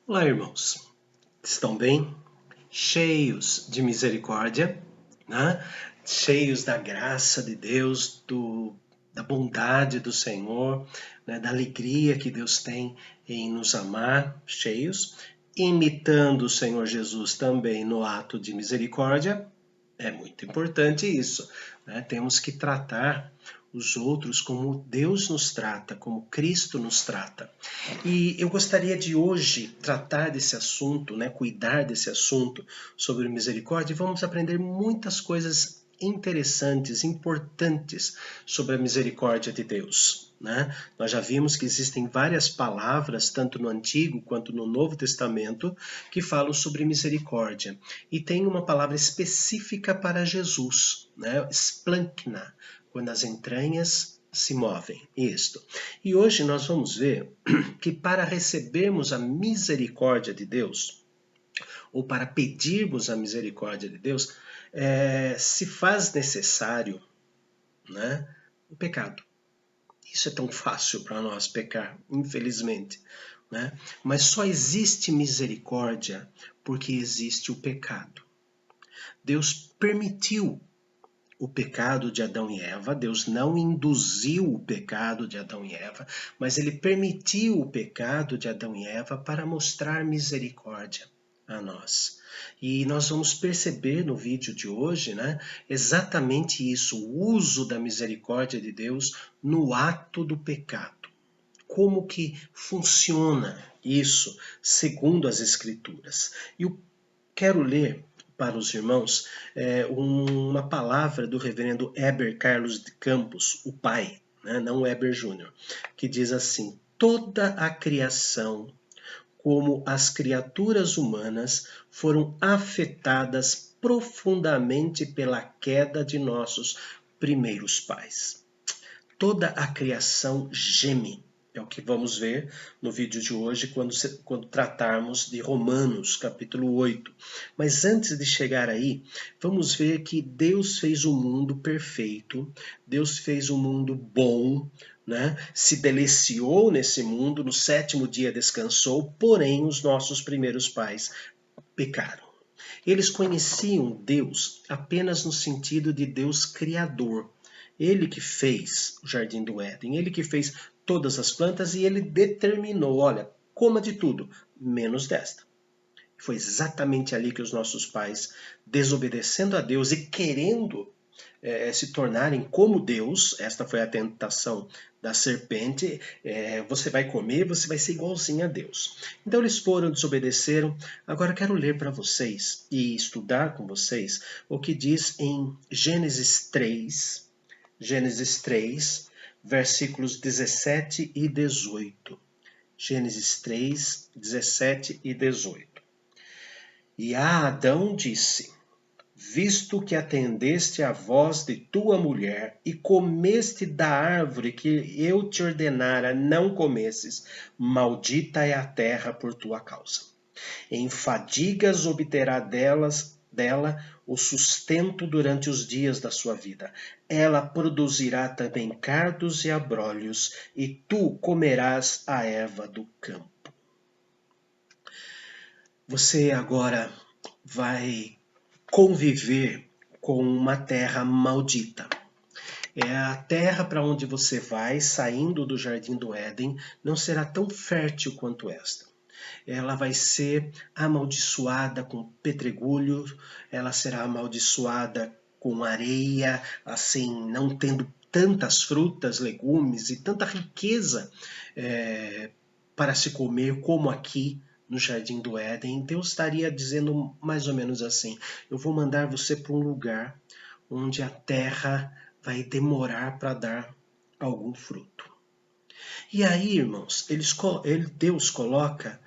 Olá, irmãos. Estão bem? Cheios de misericórdia, né? Cheios da graça de Deus, da bondade do Senhor, né? Da alegria que Deus tem em nos amar, cheios, imitando o Senhor Jesus também no ato de misericórdia. É muito importante isso, né? Temos que tratar os outros como Deus nos trata, como Cristo nos trata. E eu gostaria de hoje tratar desse assunto, né, cuidar desse assunto sobre misericórdia, e vamos aprender muitas coisas interessantes, importantes sobre a misericórdia de Deus. Né? Nós já vimos que existem várias palavras, tanto no Antigo quanto no Novo Testamento, que falam sobre misericórdia. E tem uma palavra específica para Jesus, né? Splankna, quando as entranhas se movem. Isto. E hoje nós vamos ver que para recebermos a misericórdia de Deus, ou para pedirmos a misericórdia de Deus, se faz necessário, né, o pecado. Isso é tão fácil para nós pecar, infelizmente. Né? Mas só existe misericórdia porque existe o pecado. Deus permitiu o pecado de Adão e Eva, Deus não induziu o pecado de Adão e Eva, mas ele permitiu o pecado de Adão e Eva para mostrar misericórdia a nós. E nós vamos perceber no vídeo de hoje, né, exatamente isso, o uso da misericórdia de Deus no ato do pecado. Como que funciona isso segundo as Escrituras? E eu quero ler para os irmãos uma palavra do reverendo Heber Carlos de Campos, o pai, né, não o Heber Júnior, que diz assim: toda a criação, como as criaturas humanas, foram afetadas profundamente pela queda de nossos primeiros pais. Toda a criação geme. É o que vamos ver no vídeo de hoje, quando tratarmos de Romanos, capítulo 8. Mas antes de chegar aí, vamos ver que Deus fez um mundo perfeito, Deus fez um mundo bom, né? Se deliciou nesse mundo, no sétimo dia descansou, porém os nossos primeiros pais pecaram. Eles conheciam Deus apenas no sentido de Deus criador. Ele que fez o jardim do Éden, ele que fez todas as plantas e ele determinou, olha, coma de tudo, menos desta. Foi exatamente ali que os nossos pais, desobedecendo a Deus e querendo se tornarem como Deus, esta foi a tentação da serpente, você vai comer, você vai ser igualzinho a Deus. Então eles foram, desobedeceram. Agora eu quero ler para vocês e estudar com vocês o que diz em Gênesis 3, versículos 17 e 18. Gênesis 3, 17 e 18. E a Adão disse: visto que atendeste à voz de tua mulher e comeste da árvore que eu te ordenara não comesses, maldita é a terra por tua causa. Em fadigas obterá dela o sustento durante os dias da sua vida. Ela produzirá também cardos e abrolhos, e tu comerás a erva do campo. Você agora vai conviver com uma terra maldita. É a terra para onde você vai, saindo do jardim do Éden, não será tão fértil quanto esta. Ela vai ser amaldiçoada com pedregulho, ela será amaldiçoada com areia, assim, não tendo tantas frutas, legumes e tanta riqueza para se comer como aqui no Jardim do Éden. Deus estaria dizendo mais ou menos assim: eu vou mandar você para um lugar onde a terra vai demorar para dar algum fruto. E aí, irmãos, Deus coloca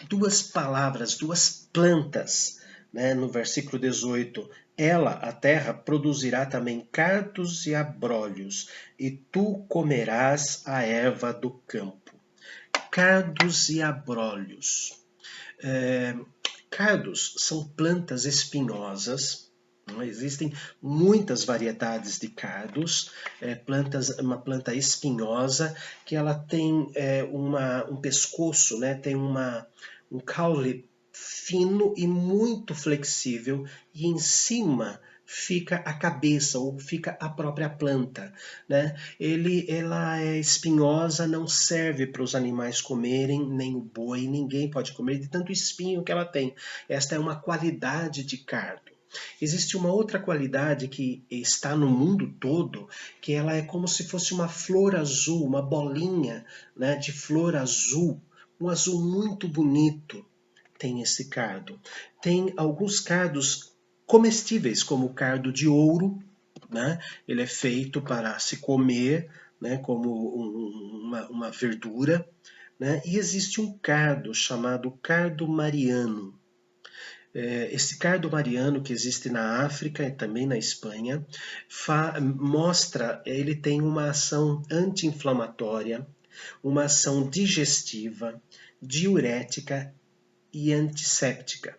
duas palavras, duas plantas, né, no versículo 18. Ela, a terra, produzirá também cardos e abrolhos, e tu comerás a erva do campo. Cardos e abrolhos. Cardos são plantas espinhosas, Existem muitas variedades de cardos, uma planta espinhosa que ela tem um pescoço, né? Tem um caule fino e muito flexível e em cima fica a cabeça ou fica a própria planta, né? Ela é espinhosa, não serve para os animais comerem, nem o boi, ninguém pode comer de tanto espinho que ela tem. Esta é uma qualidade de cardo. Existe uma outra qualidade que está no mundo todo, que ela é como se fosse uma flor azul, uma bolinha, né, de flor azul, um azul muito bonito. Tem esse cardo. Tem alguns cardos comestíveis, como o cardo de ouro, né? Ele é feito para se comer, né, como uma verdura, né? E existe um cardo chamado cardo mariano. Esse cardo mariano que existe na África e também na Espanha mostra, ele tem uma ação anti-inflamatória, uma ação digestiva, diurética e antisséptica.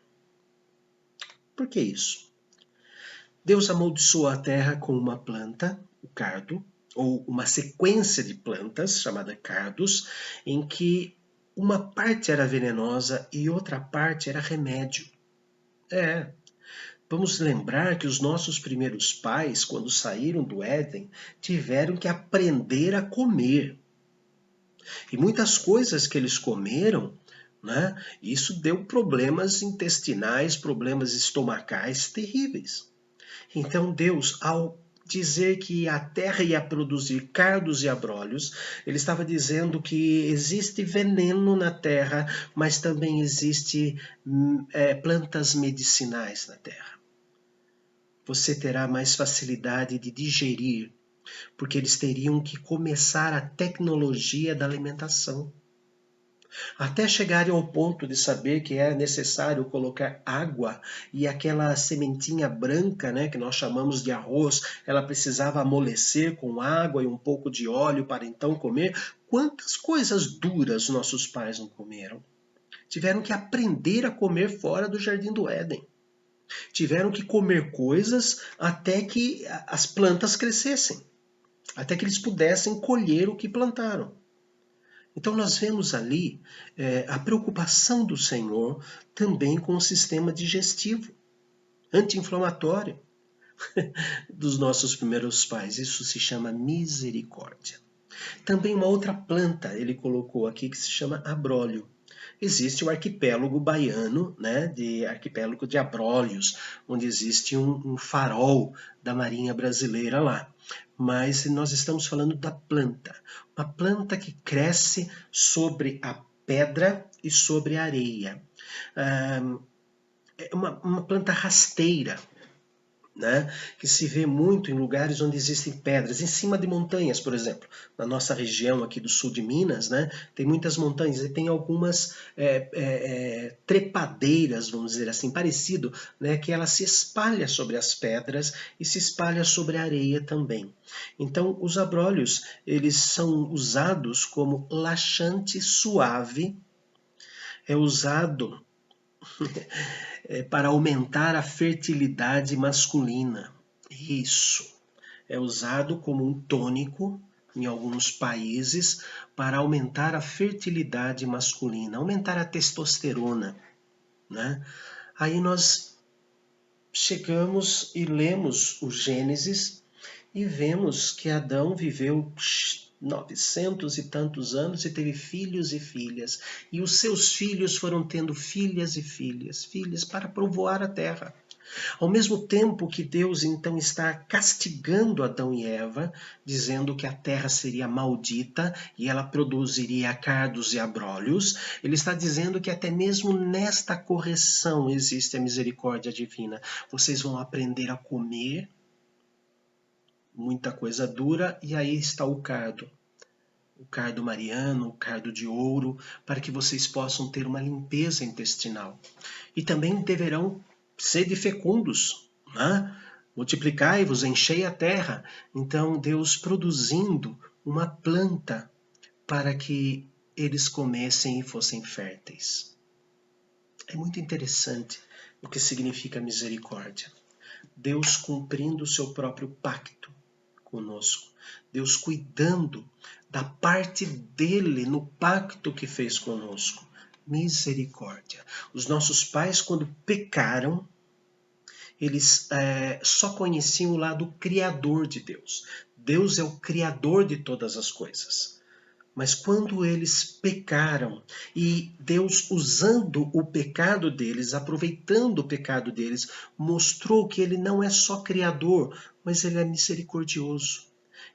Por que isso? Deus amaldiçoou a terra com uma planta, o cardo, ou uma sequência de plantas chamada cardos, em que uma parte era venenosa e outra parte era remédio. Vamos lembrar que os nossos primeiros pais, quando saíram do Éden, tiveram que aprender a comer. E muitas coisas que eles comeram, né, isso deu problemas intestinais, problemas estomacais terríveis. Então Deus, ao dizer que a terra ia produzir cardos e abrolhos, ele estava dizendo que existe veneno na terra, mas também existe plantas medicinais na terra. Você terá mais facilidade de digerir, porque eles teriam que começar a tecnologia da alimentação. Até chegarem ao ponto de saber que é necessário colocar água e aquela sementinha branca, né, que nós chamamos de arroz, ela precisava amolecer com água e um pouco de óleo para então comer. Quantas coisas duras nossos pais não comeram? Tiveram que aprender a comer fora do Jardim do Éden. Tiveram que comer coisas até que as plantas crescessem, até que eles pudessem colher o que plantaram. Então nós vemos ali a preocupação do Senhor também com o sistema digestivo, anti-inflamatório dos nossos primeiros pais. Isso se chama misericórdia. Também uma outra planta ele colocou aqui que se chama abrólio. Existe o arquipélago baiano, né, de arquipélago de Abrolhos, onde existe um farol da Marinha Brasileira lá. Mas nós estamos falando da planta. Uma planta que cresce sobre a pedra e sobre a areia. É uma planta rasteira, né, que se vê muito em lugares onde existem pedras, em cima de montanhas, por exemplo. Na nossa região aqui do sul de Minas, né, tem muitas montanhas e tem algumas trepadeiras, vamos dizer assim, parecido, né, que ela se espalha sobre as pedras e se espalha sobre a areia também. Então, os abrolhos, eles são usados como laxante suave, é usado para aumentar a fertilidade masculina. Isso. É usado como um tônico em alguns países para aumentar a fertilidade masculina, aumentar a testosterona, né? Aí nós chegamos e lemos o Gênesis e vemos que Adão viveu 900 e tantos anos e teve filhos e filhas. E os seus filhos foram tendo filhas e filhas para povoar a terra. Ao mesmo tempo que Deus então está castigando Adão e Eva, dizendo que a terra seria maldita e ela produziria cardos e abrolhos, ele está dizendo que até mesmo nesta correção existe a misericórdia divina. Vocês vão aprender a comer muita coisa dura e aí está o cardo mariano, o cardo de ouro, para que vocês possam ter uma limpeza intestinal. E também deverão ser fecundos, né? Multiplicai-vos, enchei a terra. Então Deus produzindo uma planta para que eles comessem e fossem férteis. É muito interessante o que significa misericórdia. Deus cumprindo o seu próprio pacto conosco. Deus cuidando da parte dele no pacto que fez conosco. Misericórdia. Os nossos pais, quando pecaram, eles só conheciam o lado criador de Deus. Deus é o criador de todas as coisas. Mas quando eles pecaram, e Deus, usando o pecado deles, aproveitando o pecado deles, mostrou que ele não é só criador, mas ele é misericordioso,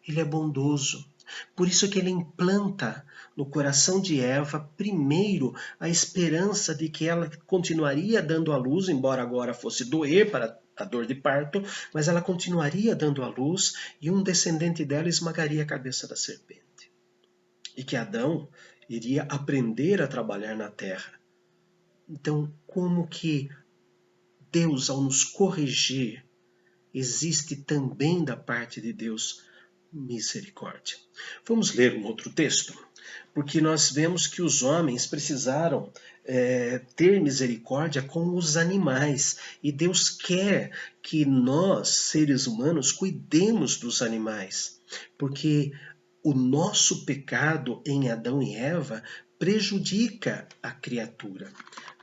ele é bondoso. Por isso que ele implanta no coração de Eva, primeiro, a esperança de que ela continuaria dando à luz, embora agora fosse doer para a dor de parto, mas ela continuaria dando à luz e um descendente dela esmagaria a cabeça da serpente. E que Adão iria aprender a trabalhar na terra. Então, como que Deus, ao nos corrigir, existe também da parte de Deus misericórdia. Vamos ler um outro texto, porque nós vemos que os homens precisaram ter misericórdia com os animais, e Deus quer que nós, seres humanos, cuidemos dos animais, porque o nosso pecado em Adão e Eva prejudica a criatura.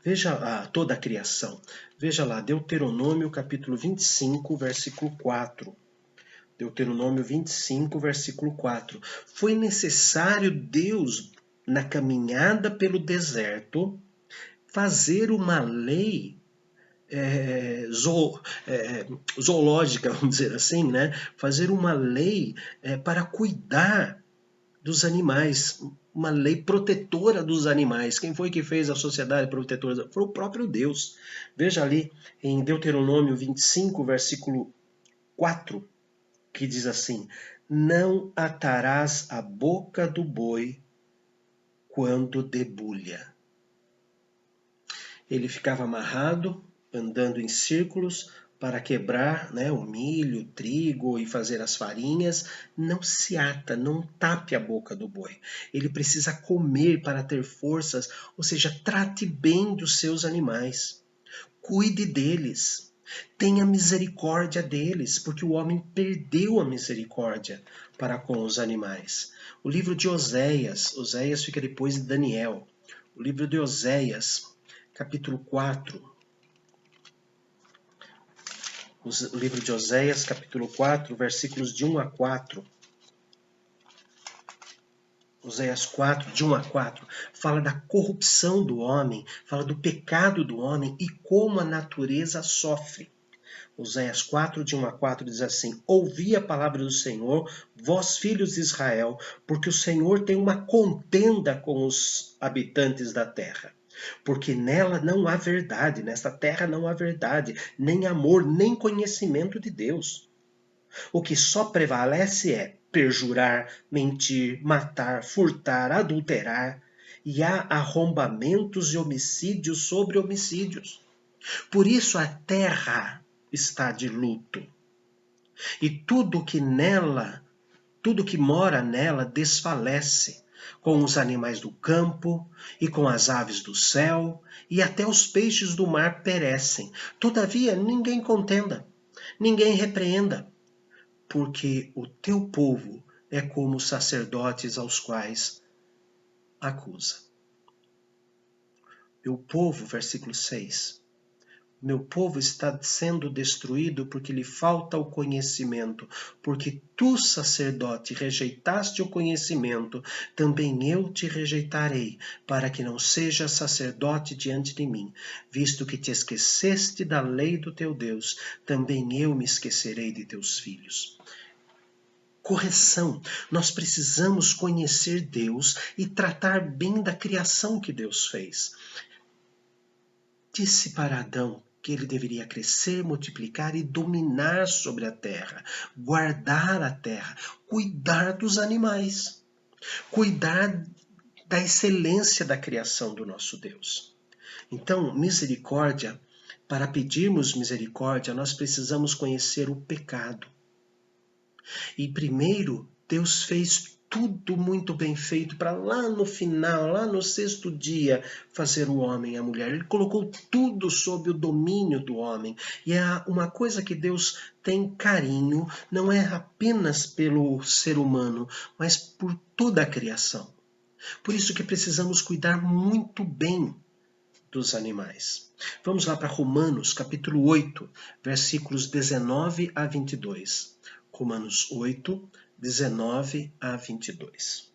Veja toda a criação. Veja lá, Deuteronômio capítulo 25, versículo 4. Deuteronômio 25, versículo 4. Foi necessário Deus, na caminhada pelo deserto, fazer uma lei zoológica, vamos dizer assim, né? Fazer uma lei para cuidar dos animais, uma lei protetora dos animais. Quem foi que fez a sociedade protetora? Foi o próprio Deus. Veja ali em Deuteronômio 25, versículo 4, que diz assim: não atarás a boca do boi quando debulha. Ele ficava amarrado, andando em círculos, para quebrar o milho, o trigo e fazer as farinhas. Não se ata, não tape a boca do boi. Ele precisa comer para ter forças, ou seja, trate bem dos seus animais. Cuide deles. Tenha misericórdia deles, porque o homem perdeu a misericórdia para com os animais. O livro de Oséias fica depois de Daniel. O livro de Oséias, capítulo 4. O livro de Oséias, capítulo 4, versículos de 1 a 4. Oséias 4, de 1 a 4, fala da corrupção do homem, fala do pecado do homem e como a natureza sofre. Oséias 4, de 1 a 4 diz assim: ouvi a palavra do Senhor, vós filhos de Israel, porque o Senhor tem uma contenda com os habitantes da terra. Porque nela não há verdade, nesta terra não há verdade, nem amor, nem conhecimento de Deus. O que só prevalece é perjurar, mentir, matar, furtar, adulterar, e há arrombamentos e homicídios sobre homicídios. Por isso a terra está de luto, e tudo que mora nela desfalece, com os animais do campo e com as aves do céu, e até os peixes do mar perecem. Todavia ninguém contenda, ninguém repreenda, porque o teu povo é como os sacerdotes aos quais acusa. Meu povo, versículo 6. Meu povo está sendo destruído porque lhe falta o conhecimento. Porque tu, sacerdote, rejeitaste o conhecimento, também eu te rejeitarei, para que não sejas sacerdote diante de mim. Visto que te esqueceste da lei do teu Deus, também eu me esquecerei de teus filhos. Correção. Nós precisamos conhecer Deus e tratar bem da criação que Deus fez. Disse para Adão que ele deveria crescer, multiplicar e dominar sobre a terra, guardar a terra, cuidar dos animais, cuidar da excelência da criação do nosso Deus. Então, misericórdia, para pedirmos misericórdia, nós precisamos conhecer o pecado. E primeiro, Deus fez tudo muito bem feito para lá no final, lá no sexto dia, fazer o homem e a mulher. Ele colocou tudo sob o domínio do homem. E é uma coisa que Deus tem carinho, não é apenas pelo ser humano, mas por toda a criação. Por isso que precisamos cuidar muito bem dos animais. Vamos lá para Romanos, capítulo 8, versículos 19 a 22. Romanos 8, 19 a 22.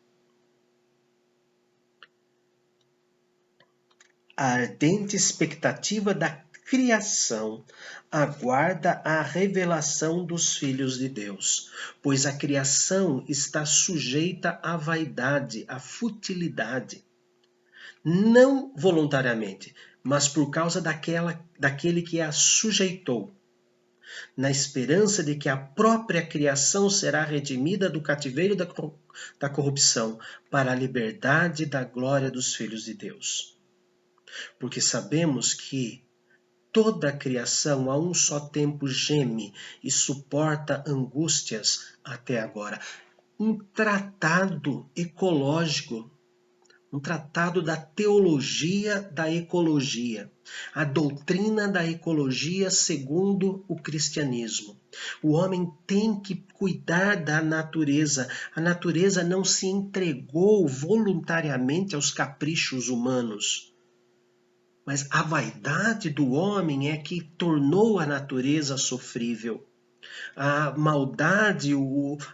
A ardente expectativa da criação aguarda a revelação dos filhos de Deus, pois a criação está sujeita à vaidade, à futilidade, não voluntariamente, mas por causa daquele que a sujeitou, na esperança de que a própria criação será redimida do cativeiro da corrupção para a liberdade da glória dos filhos de Deus. Porque sabemos que toda a criação a um só tempo geme e suporta angústias até agora. Um tratado ecológico, um tratado da teologia da ecologia, a doutrina da ecologia segundo o cristianismo. O homem tem que cuidar da natureza. A natureza não se entregou voluntariamente aos caprichos humanos. Mas a vaidade do homem é que tornou a natureza sofrível. A maldade,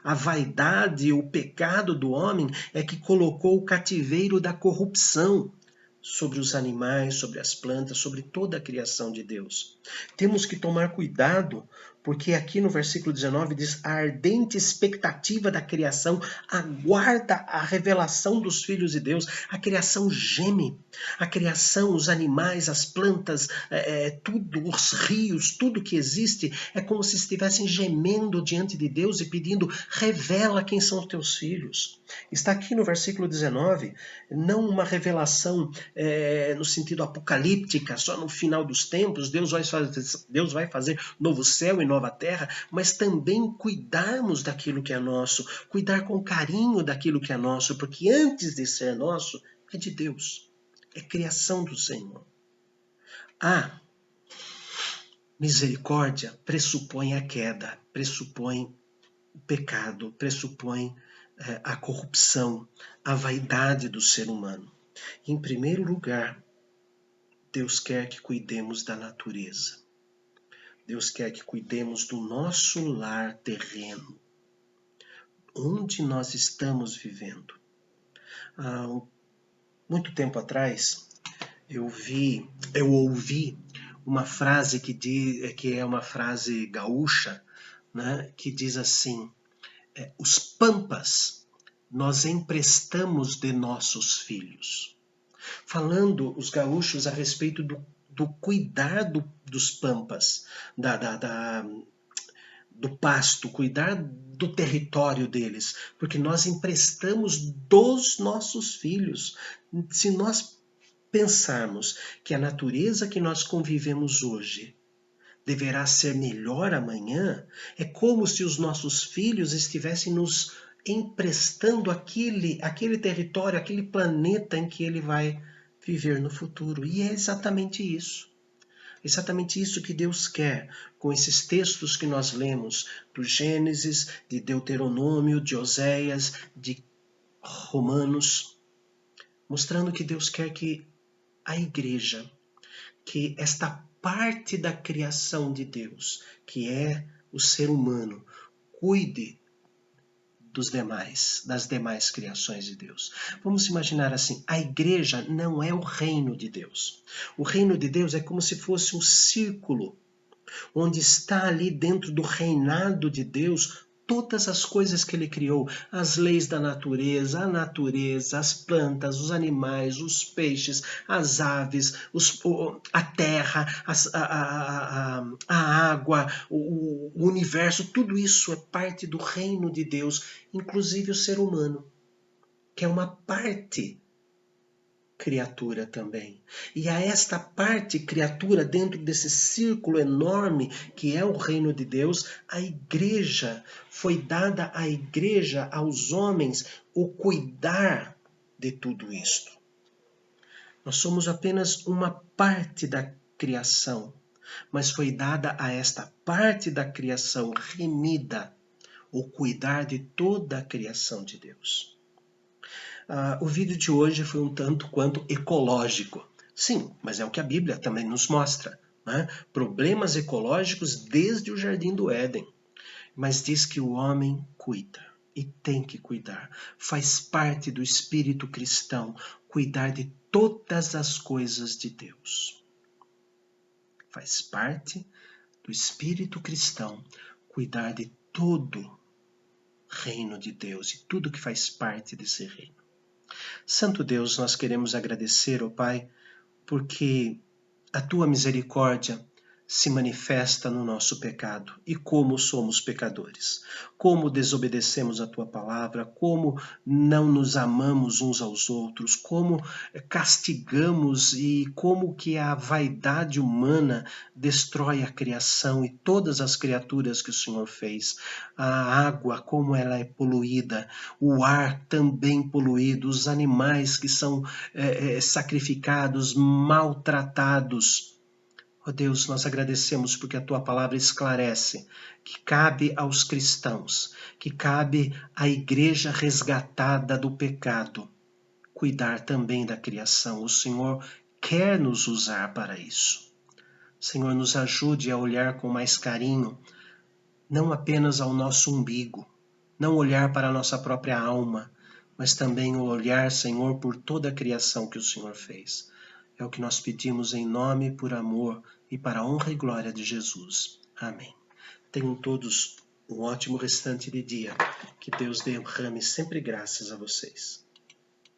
a vaidade, o pecado do homem é que colocou o cativeiro da corrupção sobre os animais, sobre as plantas, sobre toda a criação de Deus. Temos que tomar cuidado, porque aqui no versículo 19 diz: a ardente expectativa da criação aguarda a revelação dos filhos de Deus. A criação geme. A criação, os animais, as plantas, tudo, os rios, tudo que existe é como se estivessem gemendo diante de Deus e pedindo: revela quem são os teus filhos. Está aqui no versículo 19, não uma revelação no sentido apocalíptica, só no final dos tempos, Deus vai fazer novo céu e nova terra, mas também cuidarmos daquilo que é nosso, cuidar com carinho daquilo que é nosso, porque antes de ser nosso, é de Deus, é criação do Senhor. A misericórdia pressupõe a queda, pressupõe o pecado, pressupõe a corrupção, a vaidade do ser humano. Em primeiro lugar, Deus quer que cuidemos da natureza. Deus quer que cuidemos do nosso lar terreno, onde nós estamos vivendo. Há muito tempo atrás, eu ouvi uma frase que é uma frase gaúcha, né, que diz assim: os pampas nós emprestamos de nossos filhos. Falando os gaúchos a respeito do cuidar dos pampas, do pasto, cuidar do território deles, porque nós emprestamos dos nossos filhos. Se nós pensarmos que a natureza que nós convivemos hoje deverá ser melhor amanhã, é como se os nossos filhos estivessem nos emprestando aquele território, aquele planeta em que ele vai viver no futuro. E é exatamente isso. Exatamente isso que Deus quer com esses textos que nós lemos, do Gênesis, de Deuteronômio, de Oséias, de Romanos, mostrando que Deus quer que a igreja, que esta parte da criação de Deus, que é o ser humano, cuide das demais criações de Deus. Vamos imaginar assim, a igreja não é o reino de Deus. O reino de Deus é como se fosse um círculo, onde está ali dentro do reinado de Deus todas as coisas que ele criou, as leis da natureza, a natureza, as plantas, os animais, os peixes, as aves, a terra, a água, o universo, tudo isso é parte do reino de Deus, inclusive o ser humano, que é uma parte criatura também. E a esta parte criatura, dentro desse círculo enorme que é o reino de Deus, a igreja, foi dada à igreja, aos homens, o cuidar de tudo isto. Nós somos apenas uma parte da criação, mas foi dada a esta parte da criação remida o cuidar de toda a criação de Deus. O vídeo de hoje foi um tanto quanto ecológico. Sim, mas é o que a Bíblia também nos mostra, né? Problemas ecológicos desde o Jardim do Éden. Mas diz que o homem cuida e tem que cuidar. Faz parte do espírito cristão cuidar de todas as coisas de Deus. Faz parte do espírito cristão cuidar de todo reino de Deus e tudo que faz parte desse reino. Santo Deus, nós queremos agradecer, ó Pai, porque a Tua misericórdia se manifesta no nosso pecado e como somos pecadores, como desobedecemos a Tua palavra, como não nos amamos uns aos outros, como castigamos e como que a vaidade humana destrói a criação e todas as criaturas que o Senhor fez. A água, como ela é poluída, o ar também poluído, os animais que são sacrificados, maltratados. Ó Deus, nós agradecemos porque a Tua palavra esclarece que cabe aos cristãos, que cabe à igreja resgatada do pecado, cuidar também da criação. O Senhor quer nos usar para isso. Senhor, nos ajude a olhar com mais carinho, não apenas ao nosso umbigo, não olhar para a nossa própria alma, mas também olhar, Senhor, por toda a criação que o Senhor fez. É o que nós pedimos em nome, por amor e para a honra e glória de Jesus. Amém. Tenham todos um ótimo restante de dia. Que Deus derrame sempre graças a vocês.